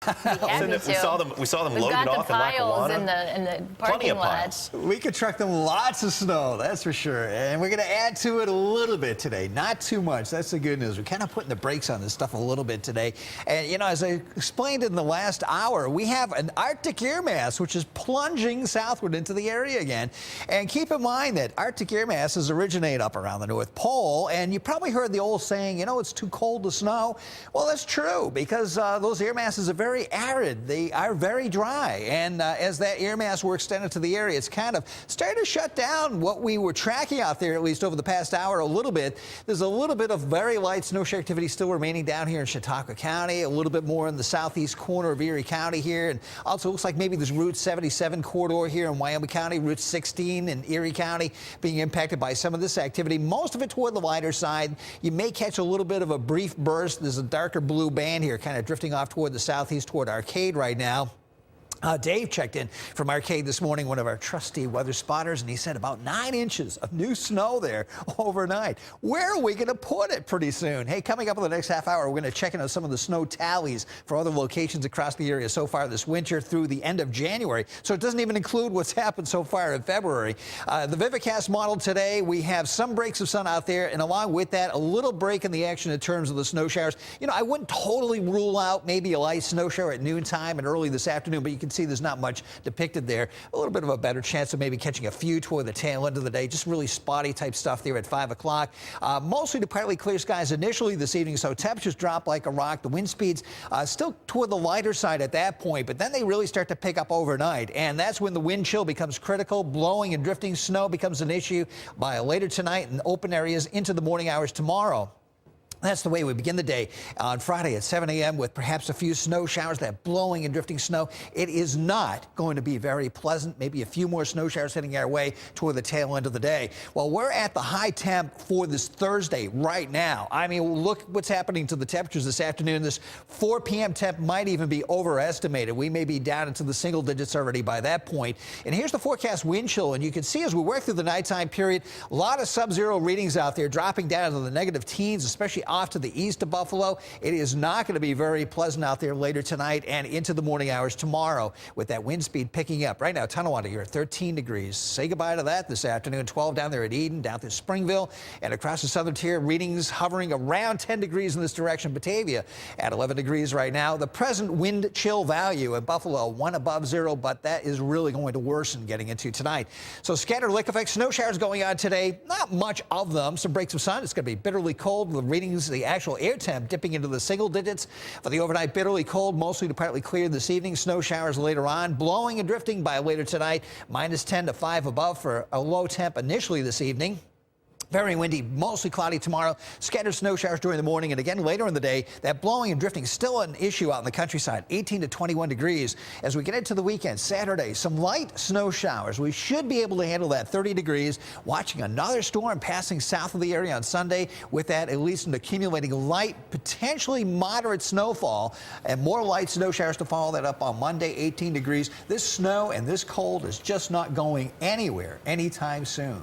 We saw them loading off in Lackawanna. in the parking lot. We could truck them lots of snow, that's for sure. And we're going to add to it a little bit today. Not too much. That's the good news. We're kind of putting the brakes on this stuff a little bit today. And, you know, as I explained in the last hour, we have an Arctic air mass which is plunging southward into the area again. And keep in mind that Arctic air masses originate up around the North Pole. And you probably heard the old saying, you know, it's too cold to snow. Well, that's true, because those air masses are very arid. They are very dry. And as that air mass were extended to the area, it's kind of starting to shut down what we were tracking out there, at least over the past hour, a little bit. There's a little bit of very light snow shower activity still remaining down here in Chautauqua County, a little bit more in the southeast corner of Erie County here. And also looks like maybe there's Route 77 corridor here in Wyoming County, Route 16 in Erie County being impacted by some of this activity. Most of it toward the lighter side. You may catch a little bit of a brief burst. There's a darker blue band here kind of drifting off toward the southeast toward Arcade right now. Dave checked in from Arcade this morning, one of our trusty weather spotters, and he said about 9 inches of new snow there overnight. Where are we going to put it pretty soon? Hey, coming up in the next half hour, we're going to check into some of the snow tallies for other locations across the area so far this winter through the end of January. So it doesn't even include what's happened so far in February. The Vivicast model today, we have some breaks of sun out there, and along with that, a little break in the action in terms of the snow showers. You know, I wouldn't totally rule out maybe a light snow shower at noontime and early this afternoon, but you can see there's not much depicted there. A little bit of a better chance of maybe catching a few toward the tail end of the day. Just really spotty type stuff there at 5 o'clock. Mostly to partly clear skies initially this evening, so temperatures drop like a rock. The wind speeds still toward the lighter side at that point, but then they really start to pick up overnight, and that's when the wind chill becomes critical. Blowing and drifting snow becomes an issue by later tonight in open areas into the morning hours tomorrow. That's the way we begin the day on Friday at 7 a.m. with perhaps a few snow showers, that blowing and drifting snow. It is not going to be very pleasant. Maybe a few more snow showers heading our way toward the tail end of the day. Well, we're at the high temp for this Thursday right now. I mean, look what's happening to the temperatures this afternoon. This 4 p.m. temp might even be overestimated. We may be down into the single digits already by that point. And here's the forecast wind chill. And you can see as we work through the nighttime period, a lot of sub-zero readings out there dropping down to the negative teens, especially off to the east of Buffalo. It is not going to be very pleasant out there later tonight and into the morning hours tomorrow with that wind speed picking up. Right now, Tonawanda, you're at 13 degrees. Say goodbye to that this afternoon. 12 down there at Eden, down through Springville, and across the southern tier, readings hovering around 10 degrees in this direction. Batavia at 11 degrees right now. The present wind chill value in Buffalo, 1 above 0, but that is really going to worsen getting into tonight. So scattered lake effect snow showers going on today. Not much of them. Some breaks of sun. It's going to be bitterly cold. The readings, the actual air temp dipping into the single digits. For the overnight, bitterly cold, mostly to partly clear this evening. Snow showers later on. Blowing and drifting by later tonight. Minus 10 to 5 above for a low temp initially this evening. Very windy, mostly cloudy tomorrow. Scattered snow showers during the morning, and again later in the day. That blowing and drifting still an issue out in the countryside. 18 to 21 degrees. As we get into the weekend, Saturday, some light snow showers. We should be able to handle that. 30 degrees. Watching another storm passing south of the area on Sunday. With that, at least an accumulating light, potentially moderate snowfall, and more light snow showers to follow that up on Monday. 18 degrees. This snow and this cold is just not going anywhere anytime soon.